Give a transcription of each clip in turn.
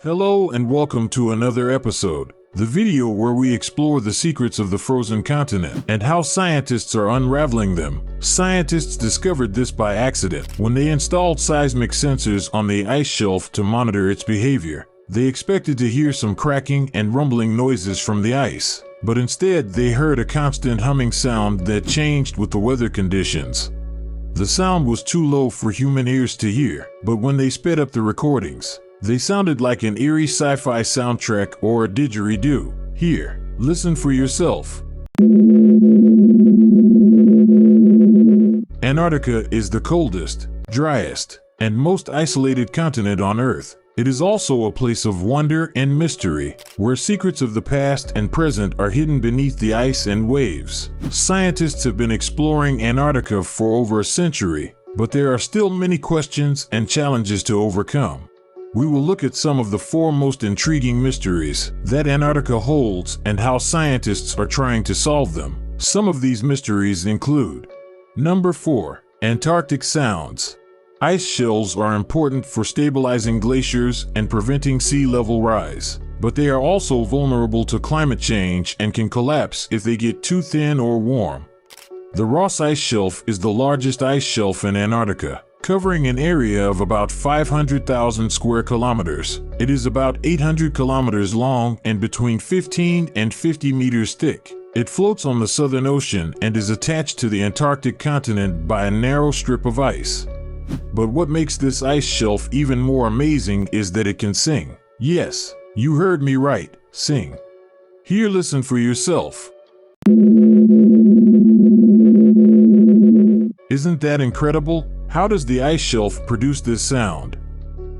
Hello and welcome to another episode, the video where we explore the secrets of the frozen continent and how scientists are unraveling them. Scientists discovered this by accident when they installed seismic sensors on the ice shelf to monitor its behavior. They expected to hear some cracking and rumbling noises from the ice, but instead they heard a constant humming sound that changed with the weather conditions. The sound was too low for human ears to hear, but when they sped up the recordings, they sounded like an eerie sci-fi soundtrack or a didgeridoo. Here, listen for yourself. Antarctica is the coldest, driest, and most isolated continent on Earth. It is also a place of wonder and mystery, where secrets of the past and present are hidden beneath the ice and waves. Scientists have been exploring Antarctica for over a century, but there are still many questions and challenges to overcome. We will look at some of the four most intriguing mysteries that Antarctica holds and how scientists are trying to solve them. Some of these mysteries include: Number 4. Antarctic sounds. Ice shelves are important for stabilizing glaciers and preventing sea level rise, but they are also vulnerable to climate change and can collapse if they get too thin or warm. The Ross Ice Shelf is the largest ice shelf in Antarctica, covering an area of about 500,000 square kilometers. It is about 800 kilometers long and between 15 and 50 meters thick. It floats on the Southern Ocean and is attached to the Antarctic continent by a narrow strip of ice. But what makes this ice shelf even more amazing is that it can sing. Yes, you heard me right, sing. Here, listen for yourself. Isn't that incredible? How does the ice shelf produce this sound?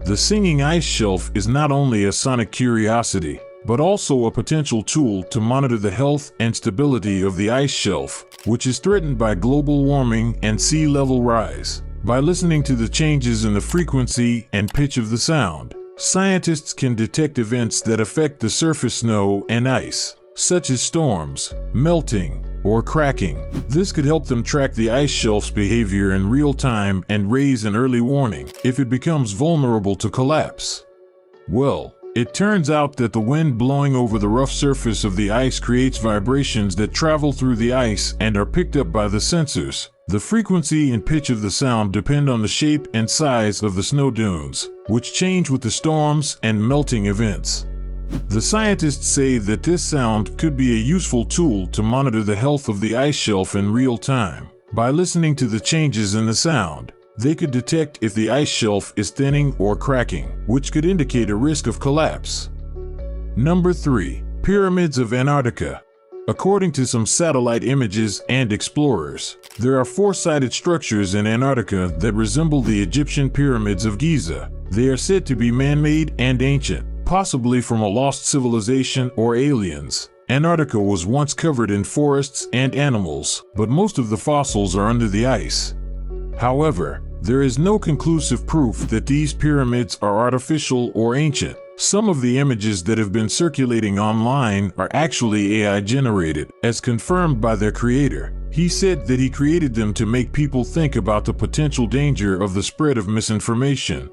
The singing ice shelf is not only a sonic curiosity, but also a potential tool to monitor the health and stability of the ice shelf, which is threatened by global warming and sea level rise. By listening to the changes in the frequency and pitch of the sound, scientists can detect events that affect the surface snow and ice, such as storms, melting, or cracking. This could help them track the ice shelf's behavior in real time and raise an early warning if it becomes vulnerable to collapse. Well, it turns out that the wind blowing over the rough surface of the ice creates vibrations that travel through the ice and are picked up by the sensors. The frequency and pitch of the sound depend on the shape and size of the snow dunes, which change with the storms and melting events. The scientists say that this sound could be a useful tool to monitor the health of the ice shelf in real time. By listening to the changes in the sound, they could detect if the ice shelf is thinning or cracking, which could indicate a risk of collapse. Number 3. Pyramids of Antarctica. According to some satellite images and explorers, there are four-sided structures in Antarctica that resemble the Egyptian pyramids of Giza. They are said to be man-made and ancient, possibly from a lost civilization or aliens. Antarctica was once covered in forests and animals, but most of the fossils are under the ice. However, there is no conclusive proof that these pyramids are artificial or ancient. Some of the images that have been circulating online are actually AI generated, as confirmed by their creator. He said that he created them to make people think about the potential danger of the spread of misinformation.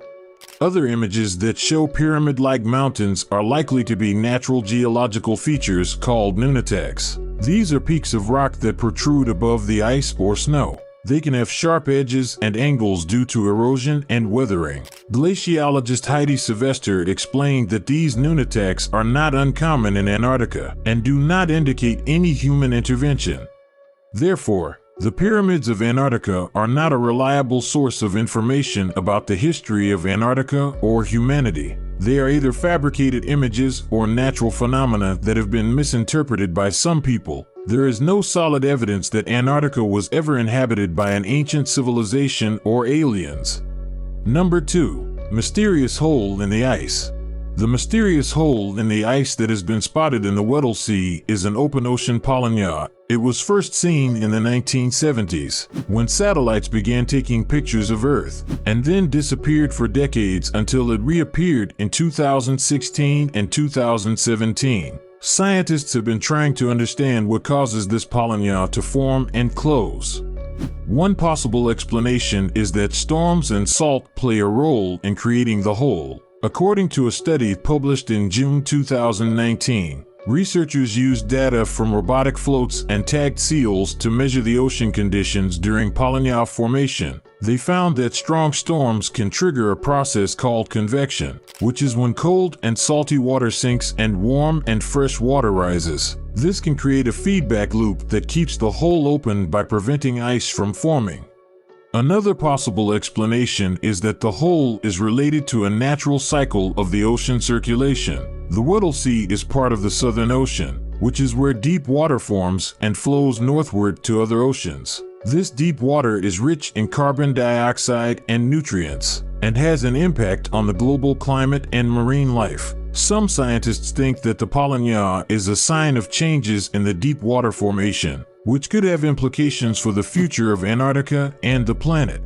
Other images that show pyramid-like mountains are likely to be natural geological features called nunataks. These are peaks of rock that protrude above the ice or snow. They can have sharp edges and angles due to erosion and weathering. Glaciologist Heidi Sylvester explained that these nunataks are not uncommon in Antarctica and do not indicate any human intervention. Therefore, the pyramids of Antarctica are not a reliable source of information about the history of Antarctica or humanity. They are either fabricated images or natural phenomena that have been misinterpreted by some people. There is no solid evidence that Antarctica was ever inhabited by an ancient civilization or aliens. Number 2. Mysterious hole in the ice. The mysterious hole in the ice that has been spotted in the Weddell Sea is an open ocean polynya. It was first seen in the 1970s, when satellites began taking pictures of Earth, and then disappeared for decades until it reappeared in 2016 and 2017. Scientists have been trying to understand what causes this polynya to form and close. One possible explanation is that storms and salt play a role in creating the hole. According to a study published in June 2019, researchers used data from robotic floats and tagged seals to measure the ocean conditions during Polynya formation. They found that strong storms can trigger a process called convection, which is when cold and salty water sinks and warm and fresh water rises. This can create a feedback loop that keeps the hole open by preventing ice from forming. Another possible explanation is that the hole is related to a natural cycle of the ocean circulation. The Weddell Sea is part of the Southern Ocean, which is where deep water forms and flows northward to other oceans. This deep water is rich in carbon dioxide and nutrients, and has an impact on the global climate and marine life. Some scientists think that the Polynya is a sign of changes in the deep water formation, which could have implications for the future of Antarctica and the planet.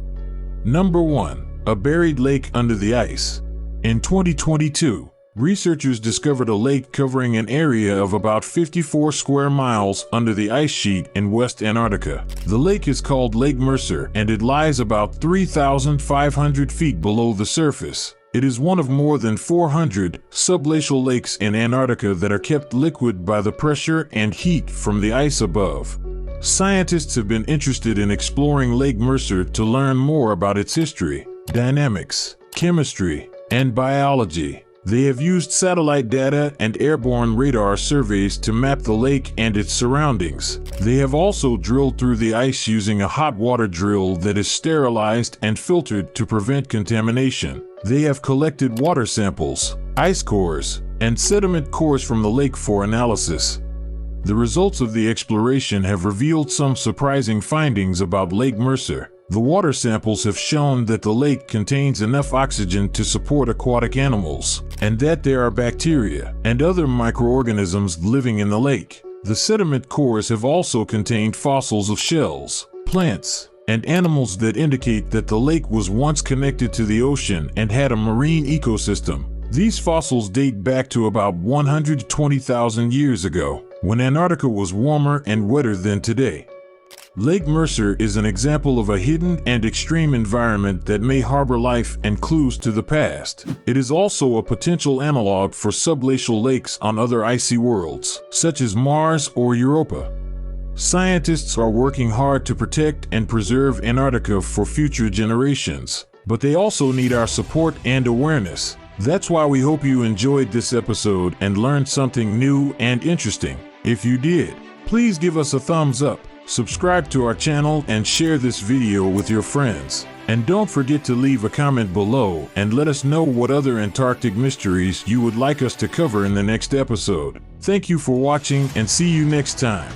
Number 1. A buried lake under the ice. In 2022, researchers discovered a lake covering an area of about 54 square miles under the ice sheet in West Antarctica. The lake is called Lake Mercer, and it lies about 3,500 feet below the surface. It is one of more than 400 subglacial lakes in Antarctica that are kept liquid by the pressure and heat from the ice above. Scientists have been interested in exploring Lake Mercer to learn more about its history, dynamics, chemistry, and biology. They have used satellite data and airborne radar surveys to map the lake and its surroundings. They have also drilled through the ice using a hot water drill that is sterilized and filtered to prevent contamination. They have collected water samples, ice cores, and sediment cores from the lake for analysis. The results of the exploration have revealed some surprising findings about Lake Mercer. The water samples have shown that the lake contains enough oxygen to support aquatic animals, and that there are bacteria and other microorganisms living in the lake. The sediment cores have also contained fossils of shells, plants, and animals that indicate that the lake was once connected to the ocean and had a marine ecosystem. These fossils date back to about 120,000 years ago, when Antarctica was warmer and wetter than today. Lake Mercer is an example of a hidden and extreme environment that may harbor life and clues to the past. It is also a potential analog for subglacial lakes on other icy worlds, such as Mars or Europa. Scientists are working hard to protect and preserve Antarctica for future generations, but they also need our support and awareness. That's why we hope you enjoyed this episode and learned something new and interesting. If you did, please give us a thumbs up, subscribe to our channel, and share this video with your friends. And don't forget to leave a comment below and let us know what other Antarctic mysteries you would like us to cover in the next episode. Thank you for watching, and see you next time.